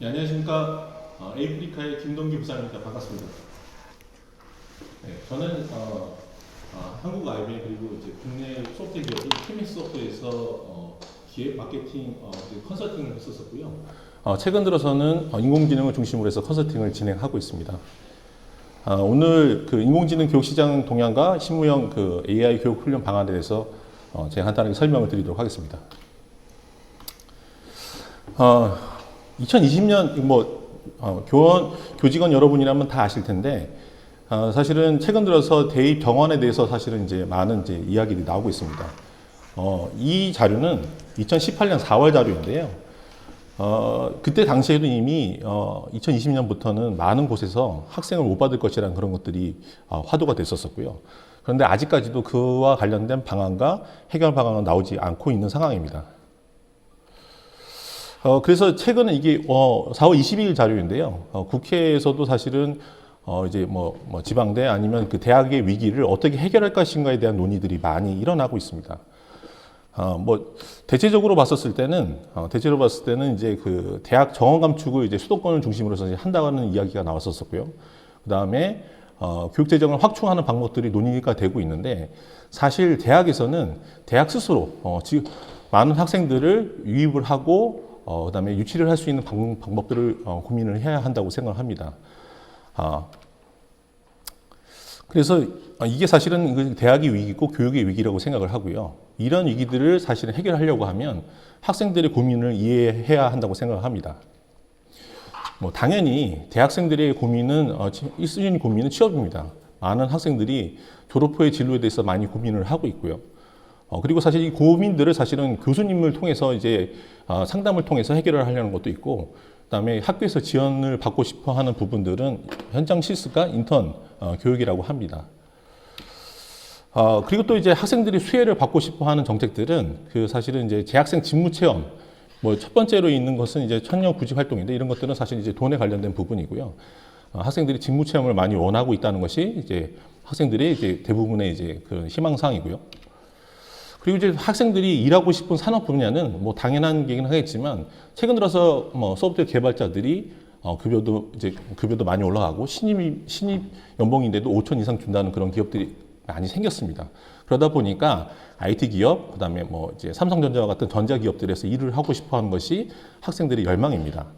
네, 안녕하십니까. 에이프리카의 김동기 부사입니다. 반갑습니다. 네, 저는 한국 IBM 그리고 이제 국내 소프트웨어 기업인 케미스 소프트에서 기획 마케팅 컨설팅을 했었고요. 최근 들어서는 인공지능을 중심으로 해서 컨설팅을 진행하고 있습니다. 오늘 그 인공지능 교육 시장 동향과 실무형 그 AI 교육 훈련 방안에 대해서 제가 간단하게 설명을 드리도록 하겠습니다. 2020년 교직원 여러분이라면 다 아실 텐데 사실은 최근 들어서 대입 정원에 대해서 사실은 이제 많은 이제 이야기들이 나오고 있습니다. 이 자료는 2018년 4월 자료인데요. 그때 당시에도 이미 2020년부터는 많은 곳에서 학생을 못 받을 것이라는 그런 것들이 화두가 됐었고요. 그런데 아직까지도 그와 관련된 방안과 해결 방안은 나오지 않고 있는 상황입니다. 그래서 최근에 이게 4월 22일 자료인데요. 국회에서도 사실은 이제 지방대 아니면 그 대학의 위기를 어떻게 해결할 것인가에 대한 논의들이 많이 일어나고 있습니다. 대체적으로 봤을 때는 이제 그 대학 정원 감축을 이제 수도권을 중심으로 해서 한다는 이야기가 나왔었고요. 그 다음에 교육 재정을 확충하는 방법들이 논의가 되고 있는데 사실 대학에서는 대학 스스로 많은 학생들을 유입을 하고 그다음에 유치를 할 수 있는 방법들을 고민을 해야 한다고 생각합니다. 그래서 이게 사실은 대학의 위기고 교육의 위기라고 생각을 하고요. 이런 위기들을 사실은 해결하려고 하면 학생들의 고민을 이해해야 한다고 생각을 합니다. 당연히 대학생들의 고민은 1순위 고민은 취업입니다. 많은 학생들이 졸업 후의 진로에 대해서 많이 고민을 하고 있고요. 그리고 사실 이 고민들을 사실은 교수님을 통해서 이제 상담을 통해서 해결을 하려는 것도 있고, 그다음에 학교에서 지원을 받고 싶어 하는 부분들은 현장 실습과 인턴 교육이라고 합니다. 그리고 또 이제 학생들이 수혜를 받고 싶어 하는 정책들은 그 사실은 이제 재학생 직무 체험, 첫 번째로 있는 것은 이제 청년 구직 활동인데 이런 것들은 사실 이제 돈에 관련된 부분이고요. 학생들이 직무 체험을 많이 원하고 있다는 것이 이제 학생들의 이제 대부분의 이제 그런 희망사항이고요. 그리고 이제 학생들이 일하고 싶은 산업 분야는 당연한 얘기는 하겠지만 최근 들어서 소프트웨어 개발자들이 급여도 많이 올라가고 신입 연봉인데도 5천 이상 준다는 그런 기업들이 많이 생겼습니다. 그러다 보니까 IT 기업, 그다음에 이제 삼성전자와 같은 전자 기업들에서 일을 하고 싶어하는 것이 학생들의 열망입니다.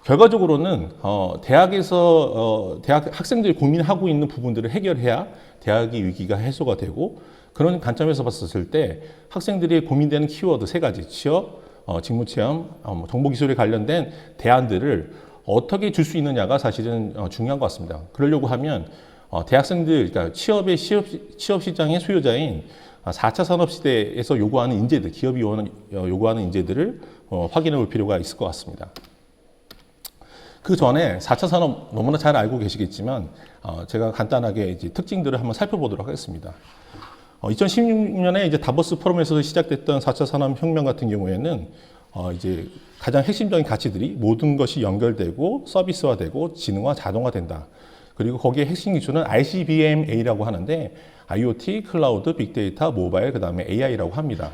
결과적으로는 대학에서 대학 학생들이 고민하고 있는 부분들을 해결해야 대학의 위기가 해소가 되고, 그런 관점에서 봤을 때 학생들이 고민되는 키워드 3가지, 취업, 직무체험, 정보기술에 관련된 대안들을 어떻게 줄 수 있느냐가 사실은 중요한 것 같습니다. 그러려고 하면 대학생들, 그러니까 취업 시장의 수요자인 4차 산업시대에서 요구하는 인재들, 기업이 요구하는 인재들을 확인해 볼 필요가 있을 것 같습니다. 그 전에 4차 산업 너무나 잘 알고 계시겠지만 제가 간단하게 이제 특징들을 한번 살펴보도록 하겠습니다. 2016년에 이제 다보스 포럼에서 시작됐던 4차 산업혁명 같은 경우에는 이제 가장 핵심적인 가치들이 모든 것이 연결되고 서비스화되고 지능화 자동화된다. 그리고 거기에 핵심 기술은 ICBMA라고 하는데 IoT, 클라우드, 빅데이터, 모바일, 그 다음에 AI라고 합니다.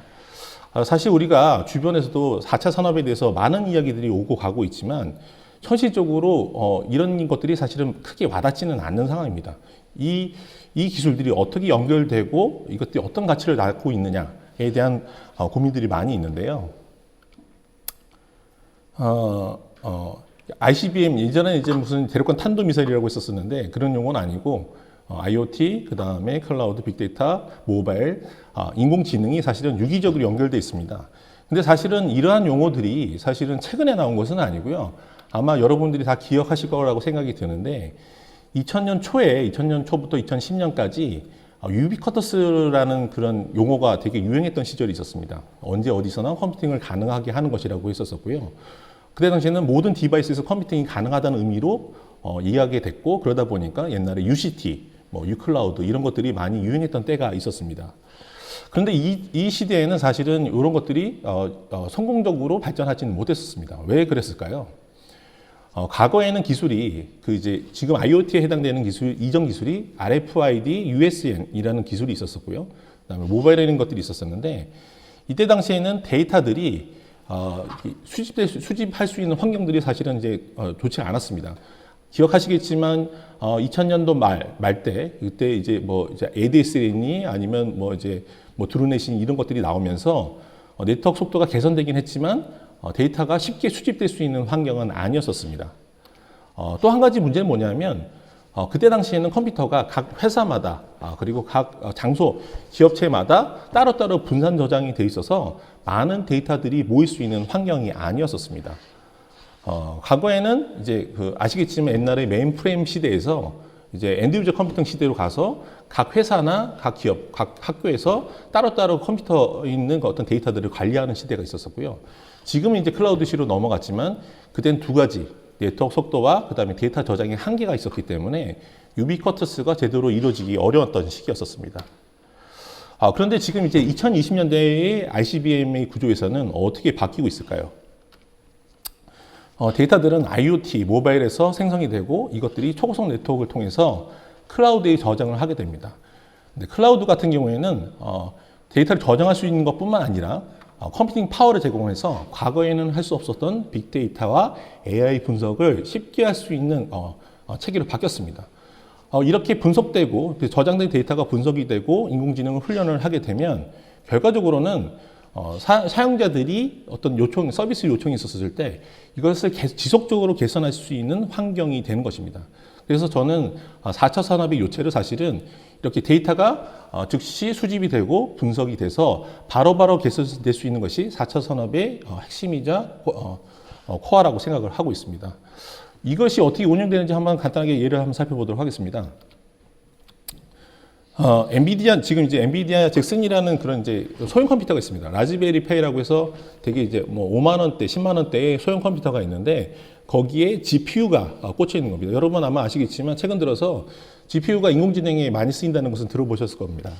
사실 우리가 주변에서도 4차 산업에 대해서 많은 이야기들이 오고 가고 있지만 현실적으로 이런 것들이 사실은 크게 와닿지는 않는 상황입니다. 이 기술들이 어떻게 연결되고 이것들이 어떤 가치를 낳고 있느냐에 대한 고민들이 많이 있는데요. ICBM 예전에 이제 무슨 대륙간 탄도 미사일이라고 했었는데 그런 용어는 아니고 IoT, 그 다음에 클라우드, 빅데이터, 모바일, 인공지능이 사실은 유기적으로 연결되어 있습니다. 근데 사실은 이러한 용어들이 사실은 최근에 나온 것은 아니고요. 아마 여러분들이 다 기억하실 거라고 생각이 드는데 2000년 초부터 2010년까지 유비쿼터스라는 그런 용어가 되게 유행했던 시절이 있었습니다. 언제 어디서나 컴퓨팅을 가능하게 하는 것이라고 했었고요. 그때 당시에는 모든 디바이스에서 컴퓨팅이 가능하다는 의미로 이해하게 됐고, 그러다 보니까 옛날에 UCT, 유클라우드 이런 것들이 많이 유행했던 때가 있었습니다. 그런데 이 시대에는 사실은 이런 것들이 성공적으로 발전하지는 못했었습니다. 왜 그랬을까요? 과거에는 기술이 지금 IoT에 해당되는 기술, 이전 기술이 RFID, USN이라는 기술이 있었었고요. 그다음에 모바일이라는 것들이 있었었는데 이때 당시에는 데이터들이 수집할 수 있는 환경들이 사실은 이제 좋지 않았습니다. 기억하시겠지만 2000년도 말 때 그때 이제 뭐 이제 ADSL이니 아니면 뭐 이제 뭐 드루넷이니 이런 것들이 나오면서 네트워크 속도가 개선되긴 했지만 데이터가 쉽게 수집될 수 있는 환경은 아니었었습니다. 또 한 가지 문제는 뭐냐면 그때 당시에는 컴퓨터가 각 회사마다 그리고 각 장소 기업체마다 따로따로 분산 저장이 돼 있어서 많은 데이터들이 모일 수 있는 환경이 아니었었습니다. 과거에는 이제 아시겠지만 옛날에 메인프레임 시대에서 이제 엔드유저 컴퓨팅 시대로 가서 각 회사나 각 기업, 각 학교에서 따로따로 컴퓨터에 있는 어떤 데이터들을 관리하는 시대가 있었었고요. 지금은 이제 클라우드시로 넘어갔지만 그땐 두 가지 네트워크 속도와 그다음에 데이터 저장의 한계가 있었기 때문에 유비쿼터스가 제대로 이루어지기 어려웠던 시기였었습니다. 그런데 지금 이제 2020년대의 ICBM의 구조에서는 어떻게 바뀌고 있을까요? 데이터들은 IoT, 모바일에서 생성이 되고 이것들이 초고속 네트워크를 통해서 클라우드에 저장을 하게 됩니다. 근데 클라우드 같은 경우에는 데이터를 저장할 수 있는 것뿐만 아니라 컴퓨팅 파워를 제공해서 과거에는 할 수 없었던 빅데이터와 AI 분석을 쉽게 할 수 있는 체계로 바뀌었습니다. 이렇게 분석되고 저장된 데이터가 분석이 되고 인공지능을 훈련을 하게 되면 결과적으로는 사용자들이 어떤 서비스 요청이 있었을 때 이것을 지속적으로 개선할 수 있는 환경이 되는 것입니다. 그래서 저는 4차 산업의 요체를 사실은 이렇게 데이터가 즉시 수집이 되고 분석이 돼서 바로바로 개선될 수 있는 것이 4차 산업의 핵심이자 코어라고 생각을 하고 있습니다. 이것이 어떻게 운영되는지 한번 간단하게 예를 한번 살펴보도록 하겠습니다. 엔비디아, 지금 이제 엔비디아 잭슨이라는 그런 이제 소형 컴퓨터가 있습니다. 라즈베리 파이라고 해서 되게 이제 뭐 5만 원대, 10만 원대의 소형 컴퓨터가 있는데 거기에 GPU가 꽂혀 있는 겁니다. 여러분 아마 아시겠지만 최근 들어서 GPU가 인공지능에 많이 쓰인다는 것은 들어보셨을 겁니다.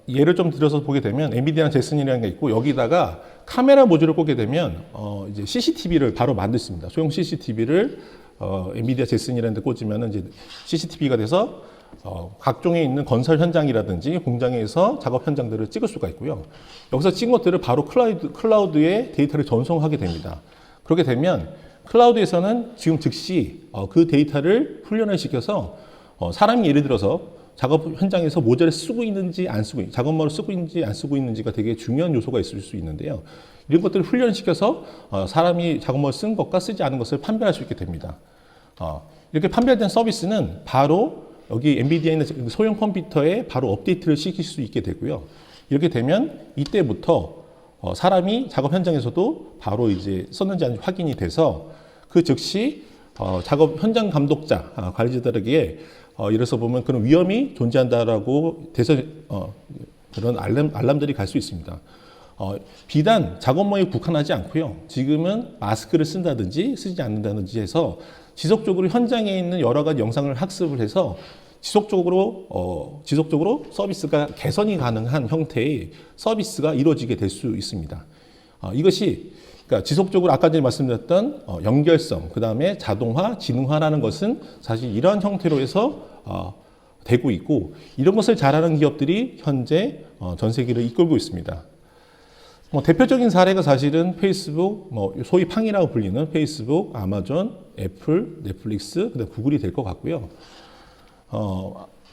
예를 좀 들어서 보게 되면 엔비디아 잭슨이라는 게 있고 여기다가 카메라 모듈을 꽂게 되면 이제 CCTV를 바로 만들 수 있습니다. 소형 CCTV를 엔비디아 잭슨이라는 데 꽂으면 이제 CCTV가 돼서 각종에 있는 건설 현장이라든지 공장에서 작업 현장들을 찍을 수가 있고요. 여기서 찍은 것들을 바로 클라우드에 데이터를 전송하게 됩니다. 그렇게 되면 클라우드에서는 지금 즉시 그 데이터를 훈련을 시켜서 사람이 예를 들어서 작업 현장에서 모자를 쓰고 있는지 안 쓰고 있는지, 작업모를 쓰고 있는지 안 쓰고 있는지가 되게 중요한 요소가 있을 수 있는데요. 이런 것들을 훈련시켜서 사람이 작업모를 쓴 것과 쓰지 않은 것을 판별할 수 있게 됩니다. 이렇게 판별된 서비스는 바로 여기 엔비디아에 있는 소형 컴퓨터에 바로 업데이트를 시킬 수 있게 되고요. 이렇게 되면 이때부터 사람이 작업 현장에서도 바로 이제 썼는지 아닌지 확인이 돼서 그 즉시 작업 현장 감독자, 관리자들에게 이래서 보면 그런 위험이 존재한다라고 돼서 그런 알람들이 갈 수 있습니다. 비단 작업모에 국한하지 않고요. 지금은 마스크를 쓴다든지 쓰지 않는다든지 해서 지속적으로 현장에 있는 여러 가지 영상을 학습을 해서 지속적으로 서비스가 개선이 가능한 형태의 서비스가 이루어지게 될 수 있습니다. 이것이 그러니까 지속적으로 아까 전에 말씀드렸던 연결성, 그 다음에 자동화, 지능화라는 것은 사실 이러한 형태로 해서 되고 있고 이런 것을 잘하는 기업들이 현재 전 세계를 이끌고 있습니다. 대표적인 사례가 사실은 페이스북, 소위 팡이라고 불리는 페이스북, 아마존, 애플, 넷플릭스, 그다음 구글이 될 것 같고요.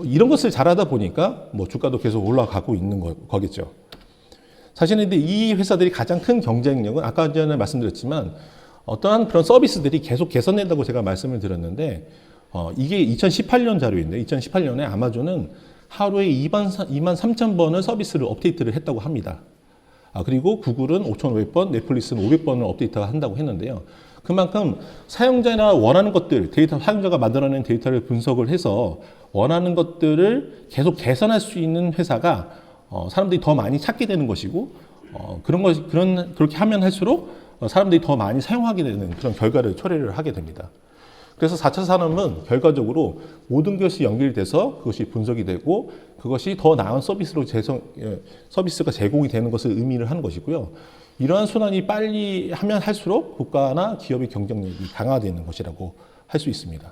이런 것을 잘하다 보니까 주가도 계속 올라가고 있는 거겠죠. 사실은 근데 이 회사들이 가장 큰 경쟁력은 아까 전에 말씀드렸지만 어떠한 그런 서비스들이 계속 개선된다고 제가 말씀을 드렸는데 이게 2018년 자료인데 2018년에 아마존은 하루에 2만 3천 번을 서비스를 업데이트를 했다고 합니다. 그리고 구글은 5,500번, 넷플릭스는 500번을 업데이트가 한다고 했는데요. 그만큼 사용자나 원하는 것들, 사용자가 만들어낸 데이터를 분석을 해서 원하는 것들을 계속 개선할 수 있는 회사가 사람들이 더 많이 찾게 되는 것이고 그렇게 하면 할수록 사람들이 더 많이 사용하게 되는 그런 결과를 초래를 하게 됩니다. 그래서 4차 산업은 결과적으로 모든 것이 연결돼서 그것이 분석이 되고 그것이 더 나은 서비스가 제공이 되는 것을 의미를 하는 것이고요. 이러한 순환이 빨리 하면 할수록 국가나 기업의 경쟁력이 강화되는 것이라고 할 수 있습니다.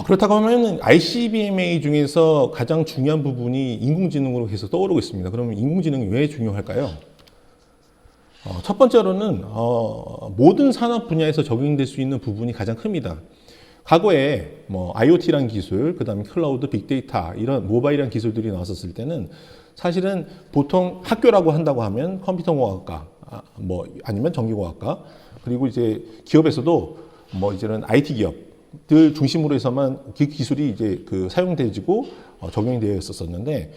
그렇다고 하면 ICBMA 중에서 가장 중요한 부분이 인공지능으로 계속 떠오르고 있습니다. 그러면 인공지능이 왜 중요할까요? 첫 번째로는 모든 산업 분야에서 적용될 수 있는 부분이 가장 큽니다. 과거에 뭐 IoT라는 기술, 그다음에 클라우드, 빅데이터 이런 모바일이라는 기술들이 나왔었을 때는 사실은 보통 학교라고 한다고 하면 컴퓨터공학과, 뭐 아니면 전기공학과, 그리고 이제 기업에서도 뭐 이제는 IT 기업들 중심으로 해서만 기술이 이제 그 사용되지고 적용이 되어 있었었는데,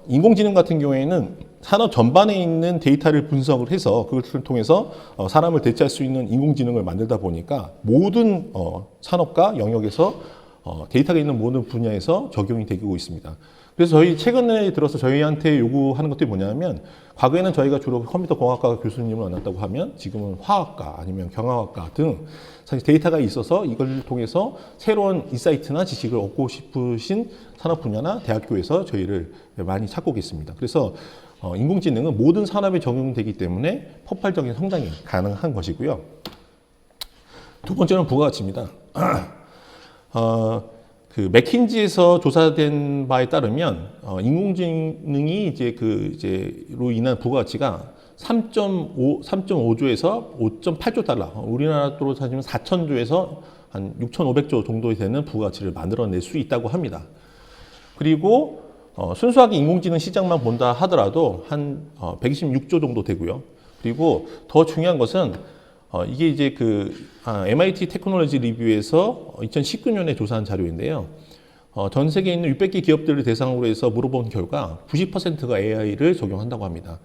인공지능 같은 경우에는 산업 전반에 있는 데이터를 분석을 해서 그것을 통해서 사람을 대체할 수 있는 인공지능을 만들다 보니까 모든 산업과 영역에서 데이터가 있는 모든 분야에서 적용이 되고 있습니다. 그래서 저희 최근에 들어서 저희한테 요구하는 것들이 뭐냐면, 과거에는 저희가 주로 컴퓨터 공학과 교수님을 만났다고 하면 지금은 화학과 아니면 경영학과 등 사실 데이터가 있어서 이걸 통해서 새로운 인사이트나 지식을 얻고 싶으신 산업 분야나 대학교에서 저희를 많이 찾고 계십니다. 그래서 인공지능은 모든 산업에 적용되기 때문에 폭발적인 성장이 가능한 것이고요. 두 번째는 부가가치입니다. 그 맥킨지에서 조사된 바에 따르면 인공지능이 이제로 인한 부가가치가 3.5조에서 5.8조 달러, 우리나라로 따지면 4천조에서 한 6,500조 정도 되는 부가가치를 만들어낼 수 있다고 합니다. 그리고 순수하게 인공지능 시장만 본다 하더라도 한 126조 정도 되고요. 그리고 더 중요한 것은 이게 이제 MIT 테크놀로지 리뷰에서 2019년에 조사한 자료인데요. 전 세계에 있는 600개 기업들을 대상으로 해서 물어본 결과 90%가 AI를 적용한다고 합니다.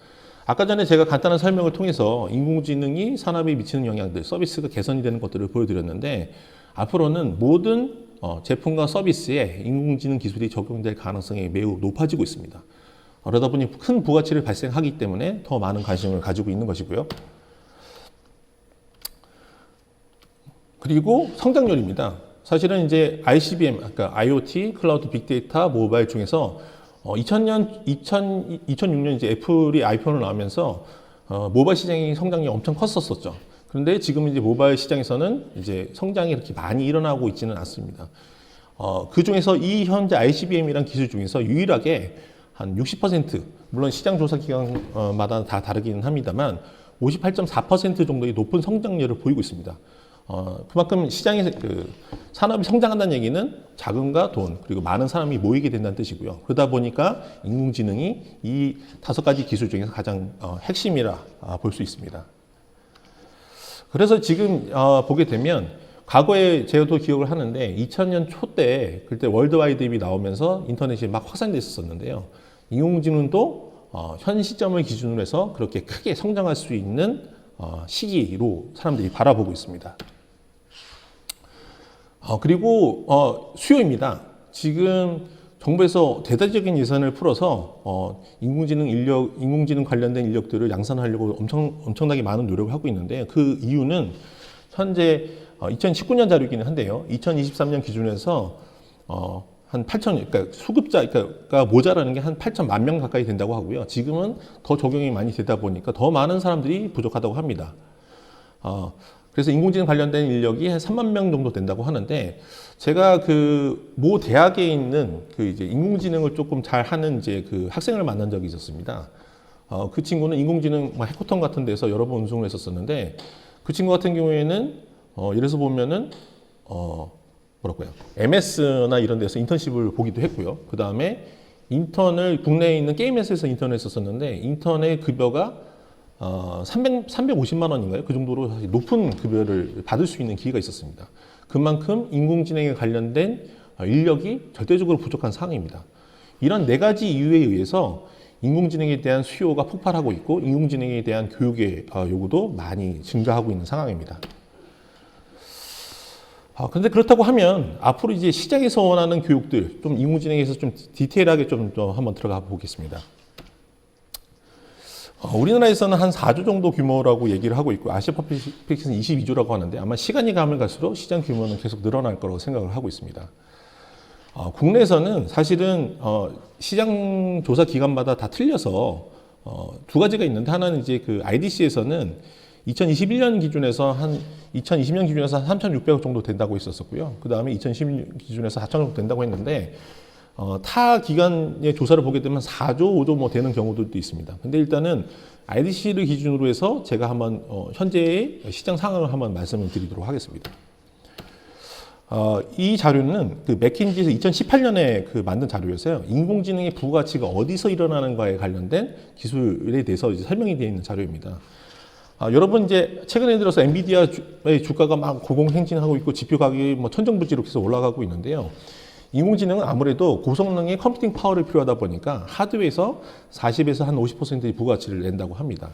아까 전에 제가 간단한 설명을 통해서 인공지능이 산업에 미치는 영향들, 서비스가 개선이 되는 것들을 보여드렸는데, 앞으로는 모든 제품과 서비스에 인공지능 기술이 적용될 가능성이 매우 높아지고 있습니다. 그러다 보니 큰 부가치를 발생하기 때문에 더 많은 관심을 가지고 있는 것이고요. 그리고 성장률입니다. 사실은 이제 ICBM, 그러니까 IoT, 클라우드, 빅데이터, 모바일 중에서 2006년 이제 애플이 아이폰을 나오면서 모바일 시장이 성장이 엄청 컸었죠. 그런데 지금 이제 모바일 시장에서는 이제 성장이 이렇게 많이 일어나고 있지는 않습니다. 그 중에서 이 현재 ICBM이란 기술 중에서 유일하게 한 60%, 물론 시장 조사 기관마다 다 다르기는 합니다만 58.4% 정도의 높은 성장률을 보이고 있습니다. 그만큼 시장에서 산업이 성장한다는 얘기는 자금과 돈, 그리고 많은 사람이 모이게 된다는 뜻이고요. 그러다 보니까 인공지능이 이 5가지 기술 중에서 가장 핵심이라 볼 수 있습니다. 그래서 지금 보게 되면 과거에 제가 기억을 하는데 2000년 초 때 그때 월드와이드 웹이 나오면서 인터넷이 막 확산됐었는데요. 인공지능도 현 시점을 기준으로 해서 그렇게 크게 성장할 수 있는 시기로 사람들이 바라보고 있습니다. 그리고 수요입니다. 지금 정부에서 대대적인 예산을 풀어서 인공지능 관련된 인력들을 양산하려고 엄청나게 많은 노력을 하고 있는데, 그 이유는 현재 2019년 자료이기는 한데요. 2023년 기준에서 한 8천, 그러니까 수급자가 모자라는 게 한 8천만 명 가까이 된다고 하고요. 지금은 더 적용이 많이 되다 보니까 더 많은 사람들이 부족하다고 합니다. 그래서 인공지능 관련된 인력이 한 3만 명 정도 된다고 하는데, 제가 모 대학에 있는 이제 인공지능을 조금 잘 하는 이제 학생을 만난 적이 있었습니다. 그 친구는 인공지능 해커톤 같은 데서 여러 번 우승을 했었었는데, 그 친구 같은 경우에는 예를 들어서 보면은 MS나 이런 데서 인턴십을 보기도 했고요. 그 다음에 인턴을 국내에 있는 게임 회사에서 인턴을 했었었는데, 인턴의 급여가 350만 원인가요? 그 정도로 사실 높은 급여를 받을 수 있는 기회가 있었습니다. 그만큼 인공지능에 관련된 인력이 절대적으로 부족한 상황입니다. 이런 4가지 이유에 의해서 인공지능에 대한 수요가 폭발하고 있고, 인공지능에 대한 교육의 요구도 많이 증가하고 있는 상황입니다. 그런데 그렇다고 하면 앞으로 이제 시장에서 원하는 교육들, 좀 인공지능에서 좀 디테일하게 좀 한번 들어가 보겠습니다. 우리나라에서는 한 4조 정도 규모라고 얘기를 하고 있고, 아시아 퍼시픽스는 22조라고 하는데, 아마 시간이 가면 갈수록 시장 규모는 계속 늘어날 거라고 생각을 하고 있습니다. 국내에서는 사실은 시장 조사 기관마다 다 틀려서 2가지가 있는데, 하나는 이제 IDC에서는 2021년 기준에서 한 2020년 기준에서 3,600억 정도 된다고 했었었고요. 그 다음에 2016년 기준에서 4,000억 된다고 했는데 타 기관의 조사를 보게 되면 4조, 5조 뭐 되는 경우들도 있습니다. 근데 일단은 IDC를 기준으로 해서 제가 한번 현재의 시장 상황을 한번 말씀을 드리도록 하겠습니다. 이 자료는 그 맥킨지에서 2018년에 그 만든 자료여서요. 인공지능의 부가가치가 어디서 일어나는가에 관련된 기술에 대해서 이제 설명이 되어 있는 자료입니다. 여러분 이제 최근에 들어서 엔비디아의 주가가 막 고공행진하고 있고 지표 가격이 뭐 천정부지로 계속 올라가고 있는데요. 인공지능은 아무래도 고성능의 컴퓨팅 파워를 필요하다 보니까 하드웨어에서 40에서 한 50%의 부가가치를 낸다고 합니다.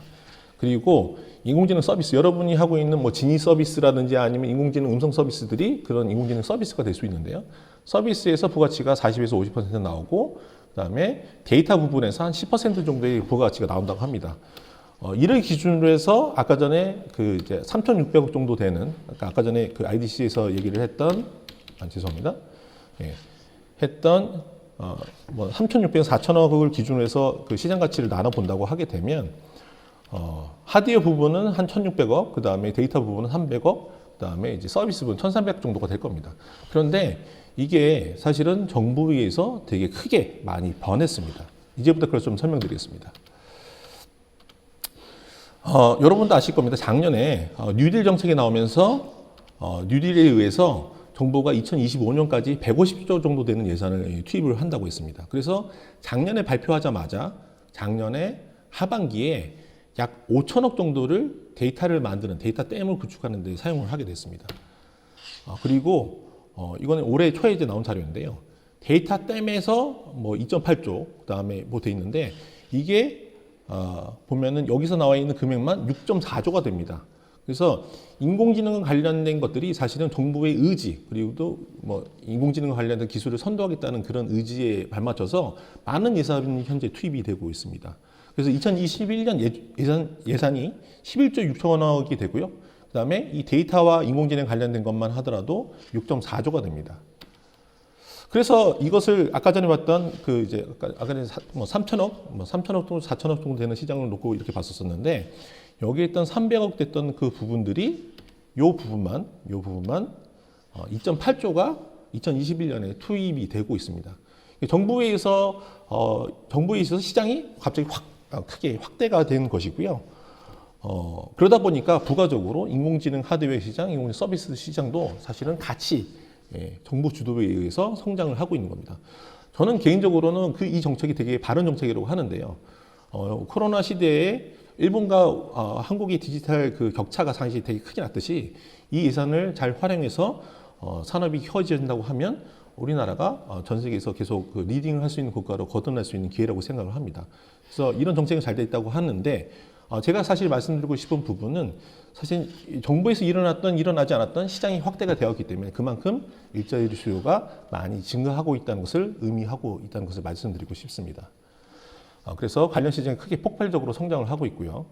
그리고 인공지능 서비스, 여러분이 하고 있는 뭐 지니 서비스라든지 아니면 인공지능 음성 서비스들이 그런 인공지능 서비스가 될 수 있는데요. 서비스에서 부가가치가 40에서 50% 나오고, 그 다음에 데이터 부분에서 한 10% 정도의 부가가치가 나온다고 합니다. 이를 기준으로 해서 아까 전에 그 이제 3,600억 정도 되는, 아까 전에 그 IDC에서 얘기를 했던, 죄송합니다. 예, 했던 뭐 3,600억, 4,000억을 기준으로 해서 그 시장 가치를 나눠 본다고 하게 되면 하드웨어 부분은 한 1,600억, 그 다음에 데이터 부분은 300억, 그 다음에 이제 서비스 부분 1,300억 정도가 될 겁니다. 그런데 이게 사실은 정부에 의해서 되게 크게 많이 변했습니다. 이제부터 그걸 좀 설명드리겠습니다. 여러분도 아실 겁니다. 작년에 뉴딜 정책이 나오면서 뉴딜에 의해서 정부가 2025년까지 150조 정도 되는 예산을 투입을 한다고 했습니다. 그래서 작년에 발표하자마자 작년에 하반기에 약 5천억 정도를 데이터를 만드는 데이터 댐을 구축하는 데 사용을 하게 됐습니다. 그리고 이거는 올해 초에 이제 나온 자료인데요. 데이터 댐에서 뭐 2.8조 그다음에 뭐 돼 있는데 이게 보면은 여기서 나와 있는 금액만 6.4조가 됩니다. 그래서 인공지능과 관련된 것들이 사실은 정부의 의지 그리고 또 뭐 인공지능과 관련된 기술을 선도하겠다는 그런 의지에 발맞춰서 많은 예산이 현재 투입이 되고 있습니다. 그래서 2021년 예산이 11조 6천억이 되고요. 그 다음에 이 데이터와 인공지능 관련된 것만 하더라도 6.4조가 됩니다. 그래서 이것을 아까 전에 봤던 그 이제 아까 전에 뭐 3천억, 뭐 3천억 정도, 4천억 정도 되는 시장을 놓고 이렇게 봤었었는데 여기에 있던 300억 됐던 그 부분들이 요 부분만 2.8조가 2021년에 투입이 되고 있습니다. 정부에 의해서 시장이 갑자기 크게 확대가 된 것이고요. 그러다 보니까 부가적으로 인공지능 하드웨어 시장, 인공지능 서비스 시장도 사실은 같이 정부 주도에 의해서 성장을 하고 있는 겁니다. 저는 개인적으로는 이 정책이 되게 바른 정책이라고 하는데요. 코로나 시대에 일본과 한국의 디지털 그 격차가 사실 되게 크게 났듯이 이 예산을 잘 활용해서 산업이 켜진다고 하면 우리나라가 전 세계에서 계속 그 리딩을 할 수 있는 국가로 거듭날 수 있는 기회라고 생각을 합니다. 그래서 이런 정책이 잘 돼 있다고 하는데 제가 사실 말씀드리고 싶은 부분은 사실 정부에서 일어나지 않았던 시장이 확대가 되었기 때문에 그만큼 일자리 수요가 많이 증가하고 있다는 것을 의미하고 있다는 것을 말씀드리고 싶습니다. 그래서 관련 시장이 크게 폭발적으로 성장을 하고 있고요.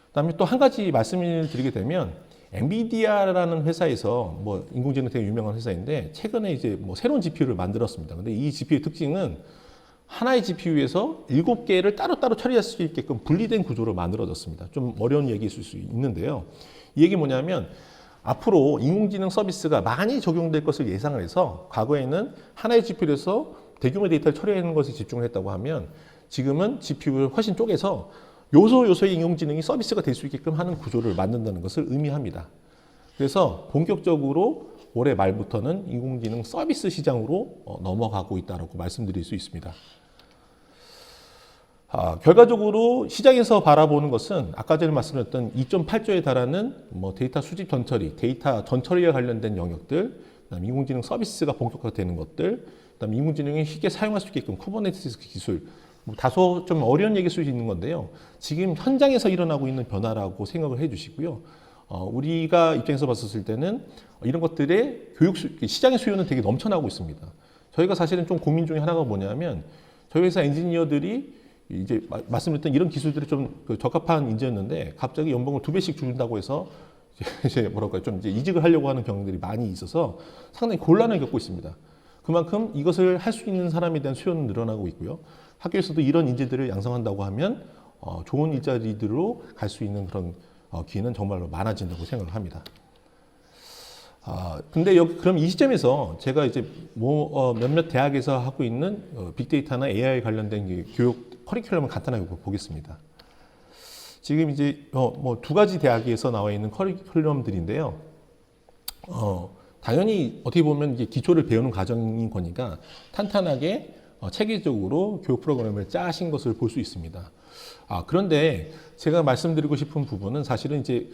그다음에 또 한 가지 말씀을 드리게 되면 엔비디아라는 회사에서 뭐 인공지능 되게 유명한 회사인데 최근에 이제 뭐 새로운 GPU를 만들었습니다. 근데 이 GPU의 특징은 하나의 GPU에서 7개를 따로따로 처리할 수 있게끔 분리된 구조로 만들어졌습니다. 좀 어려운 얘기일 수 있는데요. 이 얘기 뭐냐면 앞으로 인공지능 서비스가 많이 적용될 것을 예상을 해서 과거에는 하나의 GPU에서 대규모 데이터를 처리하는 것에 집중을 했다고 하면 지금은 GPU를 훨씬 쪼개서 요소의 인공지능이 서비스가 될 수 있게끔 하는 구조를 만든다는 것을 의미합니다. 그래서 본격적으로 올해 말부터는 인공지능 서비스 시장으로 넘어가고 있다고 말씀드릴 수 있습니다. 결과적으로 시장에서 바라보는 것은 아까 전에 말씀드렸던 2.8조에 달하는 뭐 데이터 수집 전처리, 데이터 전처리와 관련된 영역들, 그다음에 인공지능 서비스가 본격화되는 것들, 그다음에 인공지능이 쉽게 사용할 수 있게끔 쿠버네티스 기술, 뭐 다소 좀 어려운 얘기일 수 있는 건데요. 지금 현장에서 일어나고 있는 변화라고 생각을 해주시고요. 우리가 입장에서 봤을 때는 이런 것들의 시장의 수요는 되게 넘쳐나고 있습니다. 저희가 사실은 좀 고민 중에 하나가 뭐냐면 저희 회사 엔지니어들이 이제 말씀드렸던 이런 기술들이 좀 적합한 인재였는데 갑자기 연봉을 2배씩 줄인다고 해서 이제 뭐랄까요 좀 이제 이직을 하려고 하는 경우들이 많이 있어서 상당히 곤란을 겪고 있습니다. 그만큼 이것을 할 수 있는 사람에 대한 수요는 늘어나고 있고요. 학교에서도 이런 인재들을 양성한다고 하면 좋은 일자리들로 갈 수 있는 그런 기회는 정말로 많아진다고 생각을 합니다. 근데 여기 그럼 이 시점에서 제가 이제 몇몇 대학에서 하고 있는 빅데이터나 AI 관련된 교육 커리큘럼을 간단하게 보겠습니다. 지금 이제 뭐 두 가지 대학에서 나와 있는 커리큘럼들인데요. 당연히 어떻게 보면 이게 기초를 배우는 과정인 거니까 탄탄하게 체계적으로 교육 프로그램을 짜신 것을 볼 수 있습니다. 그런데 제가 말씀드리고 싶은 부분은 사실은 이제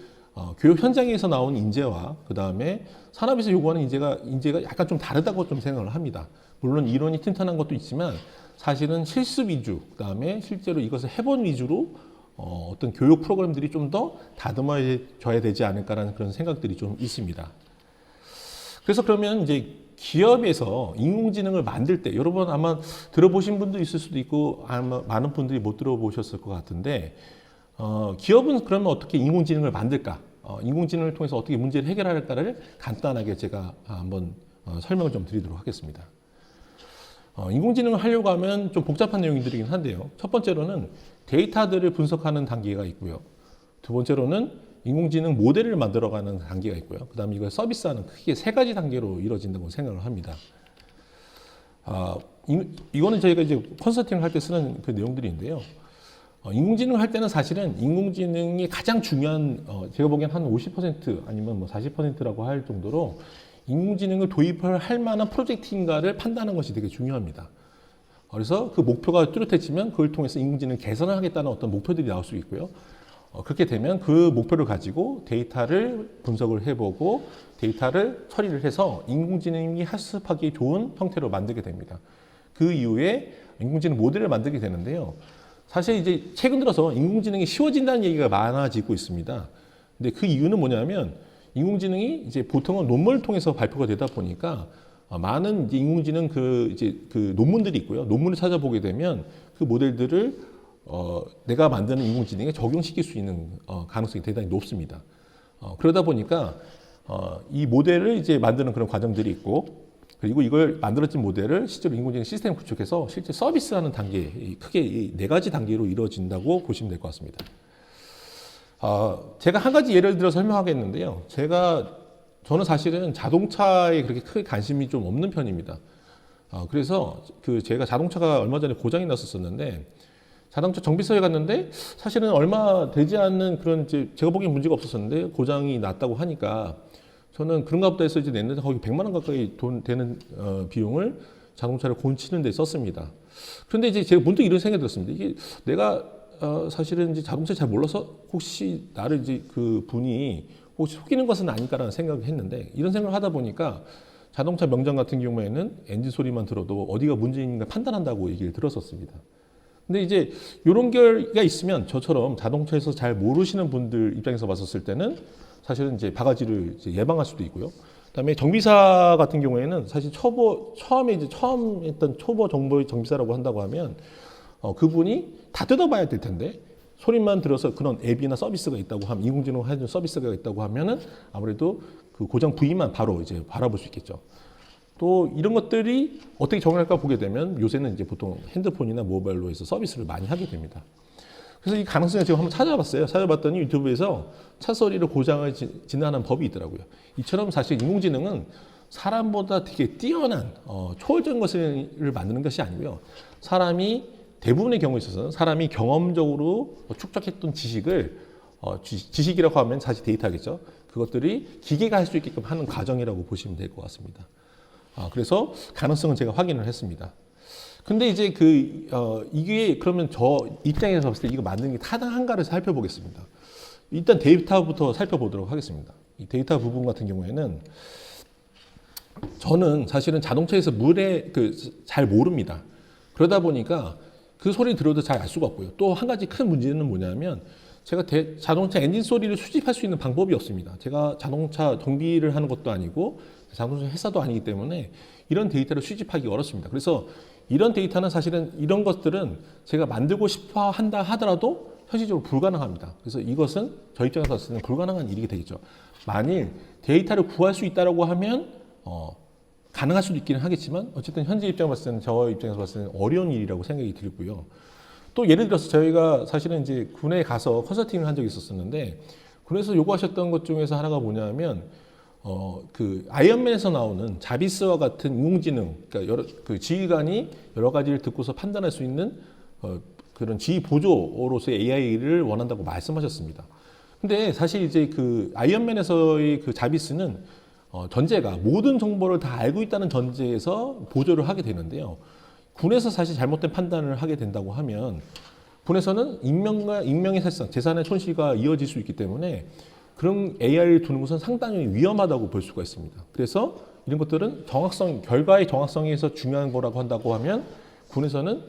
교육 현장에서 나온 인재와 그 다음에 산업에서 요구하는 인재가 약간 좀 다르다고 좀 생각을 합니다. 물론 이론이 튼튼한 것도 있지만 사실은 실습 위주, 그 다음에 실제로 이것을 해본 위주로 어떤 교육 프로그램들이 좀 더 다듬어져야 되지 않을까라는 그런 생각들이 좀 있습니다. 그래서 그러면 이제 기업에서 인공지능을 만들 때 여러분 아마 들어보신 분도 있을 수도 있고 아마 많은 분들이 못 들어보셨을 것 같은데 기업은 그러면 어떻게 인공지능을 만들까? 인공지능을 통해서 어떻게 문제를 해결할까를 간단하게 제가 한번 설명을 좀 드리도록 하겠습니다. 인공지능을 하려고 하면 좀 복잡한 내용들이긴 한데요. 첫 번째로는 데이터들을 분석하는 단계가 있고요. 두 번째로는 인공지능 모델을 만들어가는 단계가 있고요. 그 다음에 이걸 서비스하는 크게 세 가지 단계로 이루어진다고 생각을 합니다. 이거는 저희가 이제 컨설팅을 할 때 쓰는 그 내용들인데요. 인공지능을 할 때는 사실은 인공지능이 가장 중요한, 제가 보기엔 한 50% 아니면 뭐 40%라고 할 정도로 인공지능을 도입을 할 만한 프로젝트인가를 판단하는 것이 되게 중요합니다. 그래서 그 목표가 뚜렷해지면 그걸 통해서 인공지능을 개선을 하겠다는 어떤 목표들이 나올 수 있고요. 그렇게 되면 그 목표를 가지고 데이터를 분석을 해보고 데이터를 처리를 해서 인공지능이 학습하기 좋은 형태로 만들게 됩니다. 그 이후에 인공지능 모델을 만들게 되는데요. 사실 이제 최근 들어서 인공지능이 쉬워진다는 얘기가 많아지고 있습니다. 근데 그 이유는 뭐냐면 인공지능이 이제 보통은 논문을 통해서 발표가 되다 보니까 많은 이제 인공지능 그 논문들이 있고요. 논문을 찾아보게 되면 그 모델들을 내가 만드는 인공지능에 적용시킬 수 있는 가능성이 대단히 높습니다. 그러다 보니까 이 모델을 이제 만드는 그런 과정들이 있고 그리고 이걸 만들어진 모델을 실제로 인공지능 시스템 구축해서 실제 서비스하는 단계, 크게 이 네 가지 단계로 이루어진다고 보시면 될 것 같습니다. 제가 한 가지 예를 들어 설명하겠는데요. 저는 사실은 자동차에 그렇게 크게 관심이 좀 없는 편입니다. 그래서 제가 자동차가 얼마 전에 고장이 났었는데 자동차 정비소에 갔는데 사실은 얼마 되지 않는 그런 제가 보기엔 문제가 없었었는데 고장이 났다고 하니까 저는 그런가 보다 해서 이제 냈는데 거기 100만 원 가까이 되는 비용을 자동차를 고치는 데 썼습니다. 그런데 이제 제가 문득 이런 생각이 들었습니다. 이게 내가 사실은 이제 자동차 잘 몰라서 혹시 나를 이제 그 분이 혹시 속이는 것은 아닐까라는 생각을 했는데 이런 생각을 하다 보니까 자동차 명장 같은 경우에는 엔진 소리만 들어도 어디가 문제인가 판단한다고 얘기를 들었었습니다. 근데 이제 이런 결과 있으면 저처럼 자동차에서 잘 모르시는 분들 입장에서 봤었을 때는 사실은 이제 바가지를 이제 예방할 수도 있고요. 그다음에 정비사 같은 경우에는 사실 처음 했던 초보 정비사라고 한다고 하면 그분이 다 뜯어봐야 될 텐데 소리만 들어서 그런 앱이나 서비스가 있다고 하면 인공지능 해준 서비스가 있다고 하면은 아무래도 그 고장 부위만 바로 이제 바라볼 수 있겠죠. 또 이런 것들이 어떻게 적용할까 보게 되면 요새는 이제 보통 핸드폰이나 모바일로 해서 서비스를 많이 하게 됩니다. 그래서 이 가능성을 제가 한번 찾아봤어요. 찾아봤더니 유튜브에서 차 소리로 고장을 진단하는 법이 있더라고요. 이처럼 사실 인공지능은 사람보다 되게 뛰어난 초월적인 것을 만드는 것이 아니고요. 사람이 대부분의 경우에 있어서는 사람이 경험적으로 축적했던 지식을 지식이라고 하면 사실 데이터겠죠. 그것들이 기계가 할 수 있게끔 하는 과정이라고 보시면 될 것 같습니다. 그래서 가능성은 제가 확인을 했습니다. 근데 이제 이게 그러면 저 입장에서 봤을 때 이거 만드는 게 타당한가를 살펴보겠습니다. 일단 데이터부터 살펴보도록 하겠습니다. 이 데이터 부분 같은 경우에는 저는 사실은 자동차에서 물에 잘 모릅니다. 그러다 보니까 그 소리 들어도 잘 알 수가 없고요. 또 한 가지 큰 문제는 뭐냐면 제가 자동차 엔진 소리를 수집할 수 있는 방법이 없습니다. 제가 자동차 정비를 하는 것도 아니고 자동차 회사도 아니기 때문에 이런 데이터를 수집하기 어렵습니다. 그래서 이런 데이터는 사실은 이런 것들은 제가 만들고 싶어 한다 하더라도 현실적으로 불가능합니다. 그래서 이것은 저 입장에서 봤을 때는 불가능한 일이 되겠죠. 만일 데이터를 구할 수 있다고 하면 가능할 수도 있기는 하겠지만 어쨌든 현재 입장에서 봤을 때는 저 입장에서 봤을 때는 어려운 일이라고 생각이 들고요. 또 예를 들어서 저희가 사실은 이제 군에 가서 컨설팅을 한 적이 있었었는데 군에서 요구하셨던 것 중에서 하나가 뭐냐면 그 아이언맨에서 나오는 자비스와 같은 인공지능, 그러니까 그 지휘관이 여러 가지를 듣고서 판단할 수 있는 그런 지휘 보조로서의 AI를 원한다고 말씀하셨습니다. 근데 사실 이제 그 아이언맨에서의 그 자비스는 전제가 모든 정보를 다 알고 있다는 전제에서 보조를 하게 되는데요. 군에서 사실 잘못된 판단을 하게 된다고 하면 군에서는 인명의 사실상 재산의 손실과 이어질 수 있기 때문에 그런 AI를 두는 것은 상당히 위험하다고 볼 수가 있습니다. 그래서 이런 것들은 결과의 정확성에서 중요한 거라고 한다고 하면 군에서는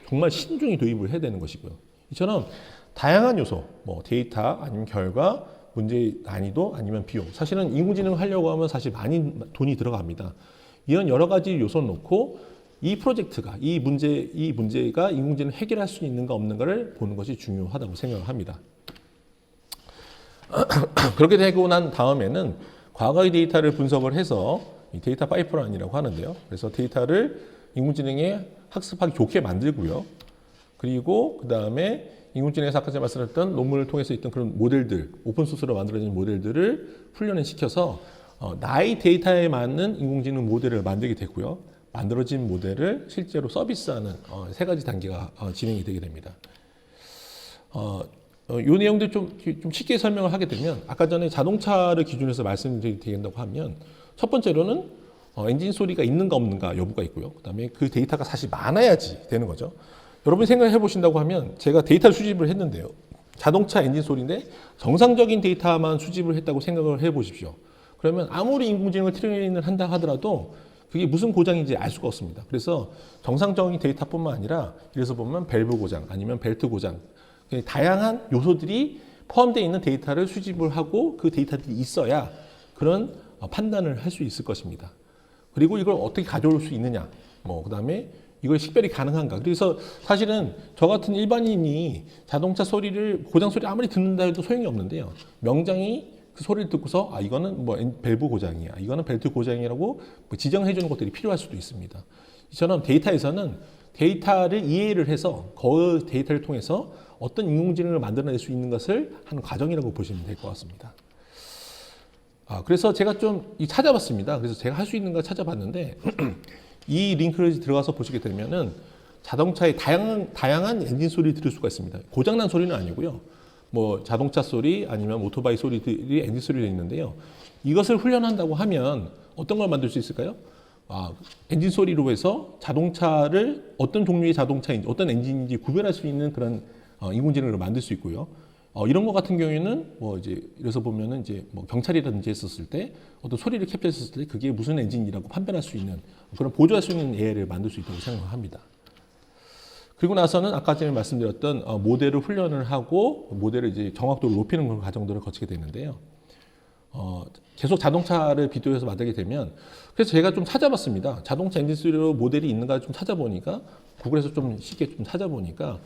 정말 신중히 도입을 해야 되는 것이고요. 이처럼 다양한 요소, 뭐 데이터 아니면 결과, 문제의 난이도 아니면 비용. 사실은 인공지능을 하려고 하면 사실 많이 돈이 들어갑니다. 이런 여러 가지 요소를 놓고 이 프로젝트가 이 문제가 인공지능을 해결할 수 있는가 없는가를 보는 것이 중요하다고 생각을 합니다. 그렇게 되고 난 다음에는 과거의 데이터를 분석을 해서 이 데이터 파이프라인이라고 하는데요. 그래서 데이터를 인공지능에 학습하기 좋게 만들고요. 그리고 그 다음에 인공지능에서 아까 제가 말씀드렸던 논문을 통해서 있던 그런 모델들, 오픈소스로 만들어진 모델들을 훈련을 시켜서 나의 데이터에 맞는 인공지능 모델을 만들게 됐고요. 만들어진 모델을 실제로 서비스하는 세 가지 단계가 진행이 되게 됩니다. 이 내용들 좀 쉽게 설명을 하게 되면 아까 전에 자동차를 기준으로 해서 말씀드린다고 하면 첫 번째로는 엔진 소리가 있는가 없는가 여부가 있고요. 그 다음에 그 데이터가 사실 많아야지 되는 거죠. 여러분이 생각해 보신다고 하면 제가 데이터를 수집을 했는데요. 자동차 엔진 소리인데 정상적인 데이터만 수집을 했다고 생각을 해 보십시오. 그러면 아무리 인공지능을 트레이닝을 한다 하더라도 그게 무슨 고장인지 알 수가 없습니다. 그래서 정상적인 데이터뿐만 아니라 그래서 보면 밸브 고장 아니면 벨트 고장 다양한 요소들이 포함되어 있는 데이터를 수집을 하고 그 데이터들이 있어야 그런 판단을 할 수 있을 것입니다. 그리고 이걸 어떻게 가져올 수 있느냐, 그 다음에 이걸 식별이 가능한가. 그래서 사실은 저 같은 일반인이 자동차 소리를 고장 소리 아무리 듣는다 해도 소용이 없는데요. 명장이 그 소리를 듣고서 이거는 밸브 고장이야, 이거는 벨트 고장이라고 지정해 주는 것들이 필요할 수도 있습니다. 이처럼 데이터에서는 데이터를 이해를 해서 그 데이터를 통해서 어떤 인공지능을 만들어낼 수 있는 것을 하는 과정이라고 보시면 될 것 같습니다. 그래서 제가 좀 찾아봤습니다. 그래서 제가 할 수 있는 걸 찾아봤는데 이 링크를 들어가서 보시게 되면은 자동차의 다양한 엔진 소리를 들을 수가 있습니다. 고장난 소리는 아니고요. 자동차 소리 아니면 오토바이 소리들이 엔진 소리가 있는데요. 이것을 훈련한다고 하면 어떤 걸 만들 수 있을까요? 엔진 소리로 해서 자동차를 어떤 종류의 자동차인지 어떤 엔진인지 구별할 수 있는 그런 인공지능을 만들 수 있고요. 이런 것 같은 경우에는 이래서 보면은 경찰이라든지 했었을 때 어떤 소리를 캡처했을 때 그게 무슨 엔진이라고 판별할 수 있는 그런 보조할 수 있는 AI를 만들 수 있다고 생각합니다. 그리고 나서는 아까 전에 말씀드렸던 모델을 훈련을 하고 모델을 이제 정확도를 높이는 그런 과정들을 거치게 되는데요. 계속 자동차를 비교해서 만들게 되면 그래서 제가 좀 찾아봤습니다. 자동차 엔진 소리로 모델이 있는가 좀 찾아보니까 구글에서 좀 쉽게 좀 찾아보니까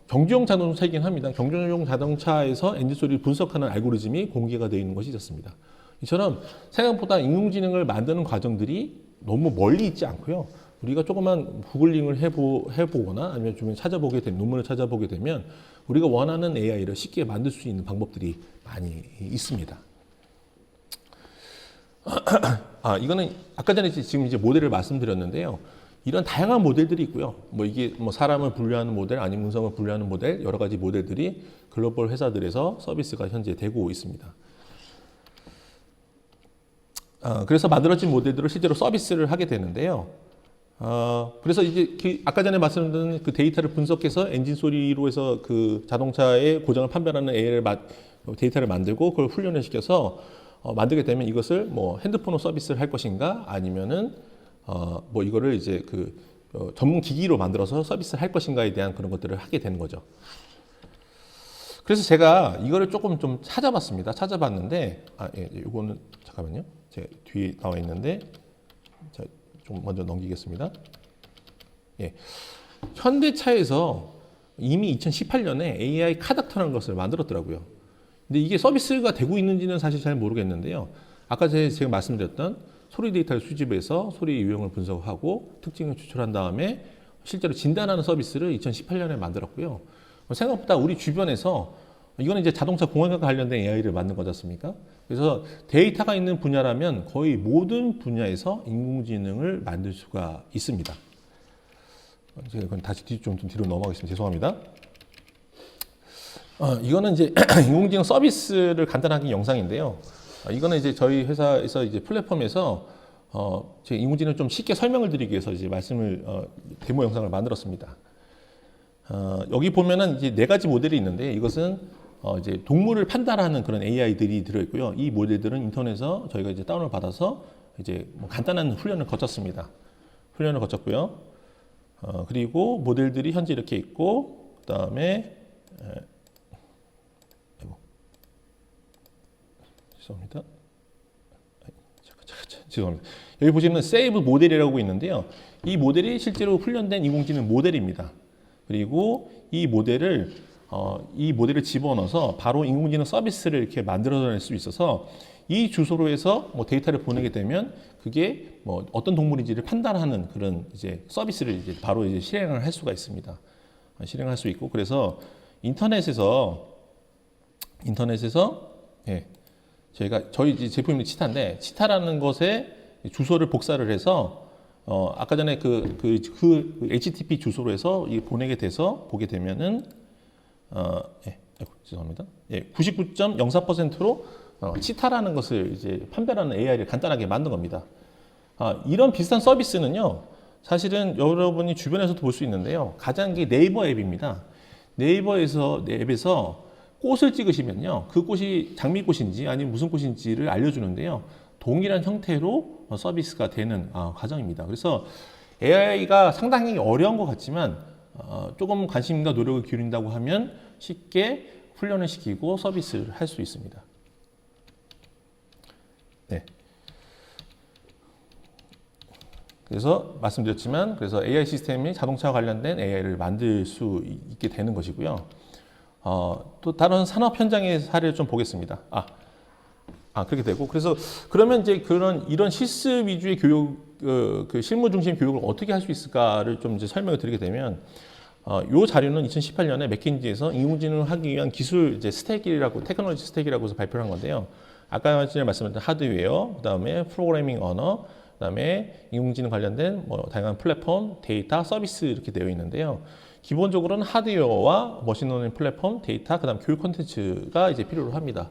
경주용 자동차이긴 합니다. 경주용 자동차에서 엔진 소리를 분석하는 알고리즘이 공개가 되어 있는 것이 있었습니다. 이처럼 생각보다 인공지능을 만드는 과정들이 너무 멀리 있지 않고요. 우리가 조금만 구글링을 해보거나 아니면 좀 찾아보게 되면 논문을 찾아보게 되면 우리가 원하는 AI를 쉽게 만들 수 있는 방법들이 많이 있습니다. 이거는 아까 전에 지금 이제 모델을 말씀드렸는데요. 이런 다양한 모델들이 있고요. 이게 사람을 분류하는 모델, 아니면 음성을 분류하는 모델, 여러 가지 모델들이 글로벌 회사들에서 서비스가 현재 되고 있습니다. 그래서 만들어진 모델들을 실제로 서비스를 하게 되는데요. 그래서 이제 아까 전에 말씀드린 그 데이터를 분석해서 엔진 소리로 해서 그 자동차의 고장을 판별하는 데이터를 만들고 그걸 훈련을 시켜서 만들게 되면 이것을 핸드폰으로 서비스를 할 것인가 아니면은 이거를 이제 전문 기기로 만들어서 서비스를 할 것인가에 대한 그런 것들을 하게 되는 거죠. 그래서 제가 이거를 조금 좀 찾아봤습니다. 찾아봤는데, 이거는 잠깐만요. 제 뒤에 나와 있는데, 좀 먼저 넘기겠습니다. 현대차에서 이미 2018년에 AI 카닥터라는 것을 만들었더라고요. 근데 이게 서비스가 되고 있는지는 사실 잘 모르겠는데요. 아까 제가 말씀드렸던 소리 데이터를 수집해서 소리 유형을 분석하고 특징을 추출한 다음에 실제로 진단하는 서비스를 2018년에 만들었고요. 생각보다 우리 주변에서 이거는 이제 자동차 공학과 관련된 AI를 만든 거지 않습니까? 그래서 데이터가 있는 분야라면 거의 모든 분야에서 인공지능을 만들 수가 있습니다. 제가 다시 좀 뒤로 넘어가겠습니다. 죄송합니다. 이거는 이제 인공지능 서비스를 간단하게 영상인데요. 이거는 이제 저희 회사에서 이제 플랫폼에서 제 인공지능을 좀 쉽게 설명을 드리기 위해서 이제 데모 영상을 만들었습니다. 여기 보면은 이제 네 가지 모델이 있는데 이것은 이제 동물을 판단하는 그런 AI들이 들어있고요. 이 모델들은 인터넷에서 저희가 이제 다운을 받아서 이제 뭐 간단한 훈련을 거쳤습니다. 훈련을 거쳤고요. 그리고 모델들이 현재 이렇게 있고, 그 다음에 죄송합니다. 죄송합니다. 여기 보시면 세이브 모델이라고 있는데요. 이 모델이 실제로 훈련된 인공지능 모델입니다. 그리고 이 모델을 집어넣어서 바로 인공지능 서비스를 이렇게 만들어낼 수 있어서 이 주소로 해서 뭐 데이터를 보내게 되면 그게 뭐 어떤 동물인지를 판단하는 그런 이제 서비스를 이제 바로 이제 실행을 할 수가 있습니다. 실행할 수 있고, 그래서 인터넷에서 예, 저희 제품이 치타인데, 치타라는 것에 주소를 복사를 해서 아까 전에 그 HTTP 주소로 해서 보내게 돼서 보게 되면은 죄송합니다. 99.04%로 치타라는 것을 이제 판별하는 AI를 간단하게 만든 겁니다. 이런 비슷한 서비스는요, 사실은 여러분이 주변에서도 볼 수 있는데요. 가장 게 네이버 앱입니다. 네이버 앱에서 꽃을 찍으시면요, 그 꽃이 장미꽃인지 아니면 무슨 꽃인지를 알려주는데요. 동일한 형태로 서비스가 되는 과정입니다. 그래서 AI가 상당히 어려운 것 같지만 조금 관심과 노력을 기울인다고 하면 쉽게 훈련을 시키고 서비스를 할 수 있습니다. 네. 그래서 말씀드렸지만, 그래서 AI 시스템이 자동차와 관련된 AI를 만들 수 있게 되는 것이고요. 또 다른 산업 현장의 사례를 좀 보겠습니다. 그렇게 되고, 그래서 그러면 이제 이런 실습 위주의 교육, 그 실무 중심 교육을 어떻게 할 수 있을까를 좀 이제 설명을 드리게 되면, 이 자료는 2018년에 맥킨지에서 인공지능을 하기 위한 기술 이제 테크놀로지 스택이라고 해서 발표를 한 건데요. 아까 전에 말씀드린 하드웨어, 그다음에 프로그래밍 언어, 그다음에 인공지능 관련된 뭐 다양한 플랫폼, 데이터, 서비스 이렇게 되어 있는데요. 기본적으로는 하드웨어와 머신러닝 플랫폼, 데이터, 그다음 교육 콘텐츠가 이제 필요로 합니다.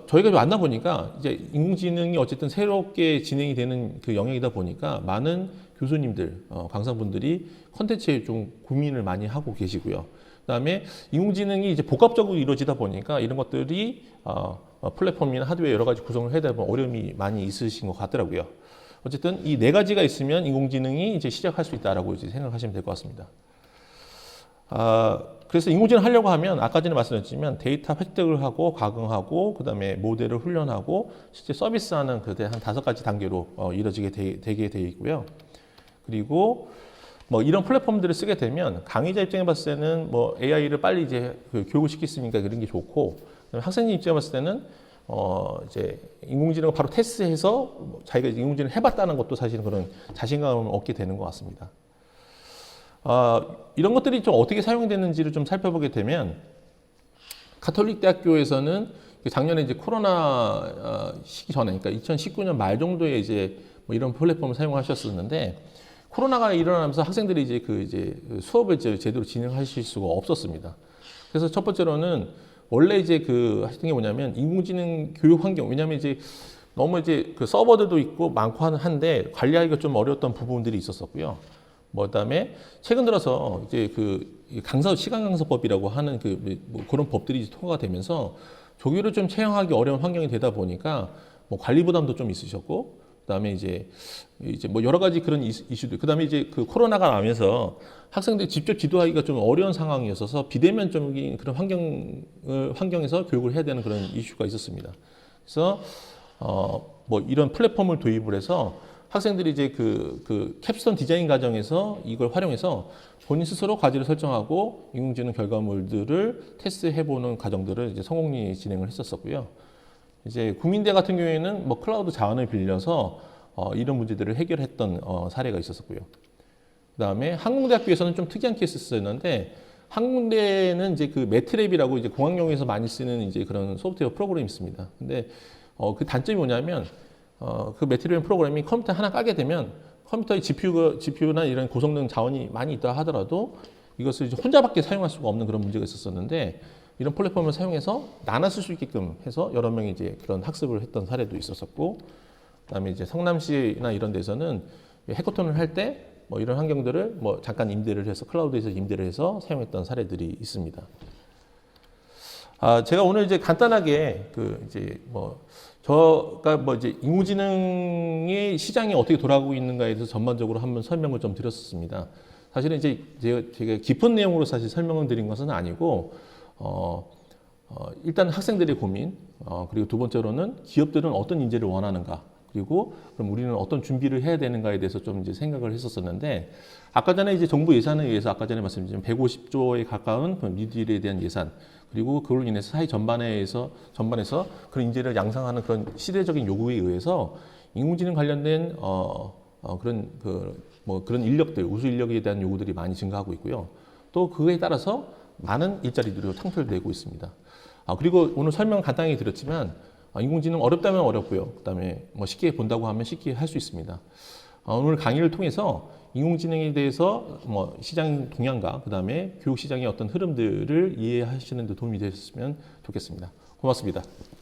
저희가 만나보니까 이제 인공지능이 어쨌든 새롭게 진행이 되는 그 영역이다 보니까 많은 교수님들, 강사분들이 콘텐츠에 좀 고민을 많이 하고 계시고요. 그다음에 인공지능이 이제 복합적으로 이루어지다 보니까 이런 것들이 플랫폼이나 하드웨어 여러 가지 구성을 해야 되면 어려움이 많이 있으신 것 같더라고요. 어쨌든 이 네 가지가 있으면 인공지능이 이제 시작할 수 있다라고 이제 생각하시면 될 것 같습니다. 그래서 인공지능 하려고 하면 아까 전에 말씀드렸지만 데이터 획득을 하고 가공하고 그다음에 모델을 훈련하고 실제 서비스하는 한 5가지 단계로 이루어지게 되게 돼 있고요. 그리고 뭐 이런 플랫폼들을 쓰게 되면 강의자 입장에 봤을 때는 뭐 AI를 빨리 이제 교육을 시켰으니까 그런 게 좋고, 학생님 입장에 봤을 때는 이제 인공지능을 바로 테스트해서 자기가 인공지능을 해봤다는 것도 사실은 그런 자신감을 얻게 되는 것 같습니다. 이런 것들이 좀 어떻게 사용되는지를 좀 살펴보게 되면, 가톨릭 대학교에서는 작년에 이제 코로나 시기 전에, 그러니까 2019년 말 정도에 이제 뭐 이런 플랫폼을 사용하셨었는데, 코로나가 일어나면서 학생들이 이제 수업을 제대로 진행하실 수가 없었습니다. 그래서 첫 번째로는 원래 이제 하시던 게 뭐냐면 인공지능 교육 환경, 왜냐하면 이제 너무 이제 서버들도 있고 많고 한데 관리하기가 좀 어려웠던 부분들이 있었었고요. 뭐 그다음에 최근 들어서 이제 시간 강사법이라고 하는 뭐 그런 법들이 통과가 되면서 조교를 좀 채용하기 어려운 환경이 되다 보니까 뭐 관리 부담도 좀 있으셨고, 그다음에 이제 뭐 여러 가지 그런 이슈들, 그다음에 이제 코로나가 나면서 학생들이 직접 지도하기가 좀 어려운 상황이었어서 비대면적인 그런 환경에서 교육을 해야 되는 그런 이슈가 있었습니다. 그래서 뭐 이런 플랫폼을 도입을 해서 학생들이 이제 캡스톤 디자인 과정에서 이걸 활용해서 본인 스스로 과제를 설정하고 인공지능 결과물들을 테스트해보는 과정들을 이제 성공리 진행을 했었고요. 이제 국민대 같은 경우에는 뭐 클라우드 자원을 빌려서 이런 문제들을 해결했던 사례가 있었고요. 그다음에 항공대학교에서는 좀 특이한 케이스였는데, 한 군데는 이제 그 매트랩이라고 이제 공학용에서 많이 쓰는 이제 그런 소프트웨어 프로그램이 있습니다. 근데 그 단점이 뭐냐면 그 매트랩 프로그램이 컴퓨터 하나 까게 되면 컴퓨터의 GPU나 이런 고성능 자원이 많이 있다 하더라도 이것을 이제 혼자밖에 사용할 수가 없는 그런 문제가 있었었는데 이런 플랫폼을 사용해서 나눠 쓸 수 있게끔 해서 여러 명이 이제 그런 학습을 했던 사례도 있었었고, 그다음에 이제 성남시나 이런 데서는 해커톤을 할 때 뭐 이런 환경들을 뭐 잠깐 임대를 해서 클라우드에서 임대를 해서 사용했던 사례들이 있습니다. 제가 오늘 이제 간단하게 그 이제 뭐 저가 뭐 이제 인공지능의 시장이 어떻게 돌아가고 있는가에 대해서 전반적으로 한번 설명을 좀 드렸었습니다. 사실은 이제 제가 깊은 내용으로 사실 설명을 드린 것은 아니고 일단 학생들의 고민, 그리고 두 번째로는 기업들은 어떤 인재를 원하는가, 그리고 그럼 우리는 어떤 준비를 해야 되는가에 대해서 좀 이제 생각을 했었었는데, 아까 전에 이제 정부 예산에 의해서 아까 전에 말씀드린 150조에 가까운 그 미디어에 대한 예산, 그리고 그걸로 인해서 사회 전반에서 그런 인재를 양성하는 그런 시대적인 요구에 의해서 인공지능 관련된 그런 그런 인력들, 우수 인력에 대한 요구들이 많이 증가하고 있고요. 또 그에 따라서 많은 일자리들이 창출되고 있습니다. 그리고 오늘 설명 간단히 드렸지만 인공지능 어렵다면 어렵고요. 그다음에 뭐 쉽게 본다고 하면 쉽게 할 수 있습니다. 오늘 강의를 통해서 인공지능에 대해서 뭐 시장 동향과 그다음에 교육 시장의 어떤 흐름들을 이해하시는 데 도움이 되셨으면 좋겠습니다. 고맙습니다.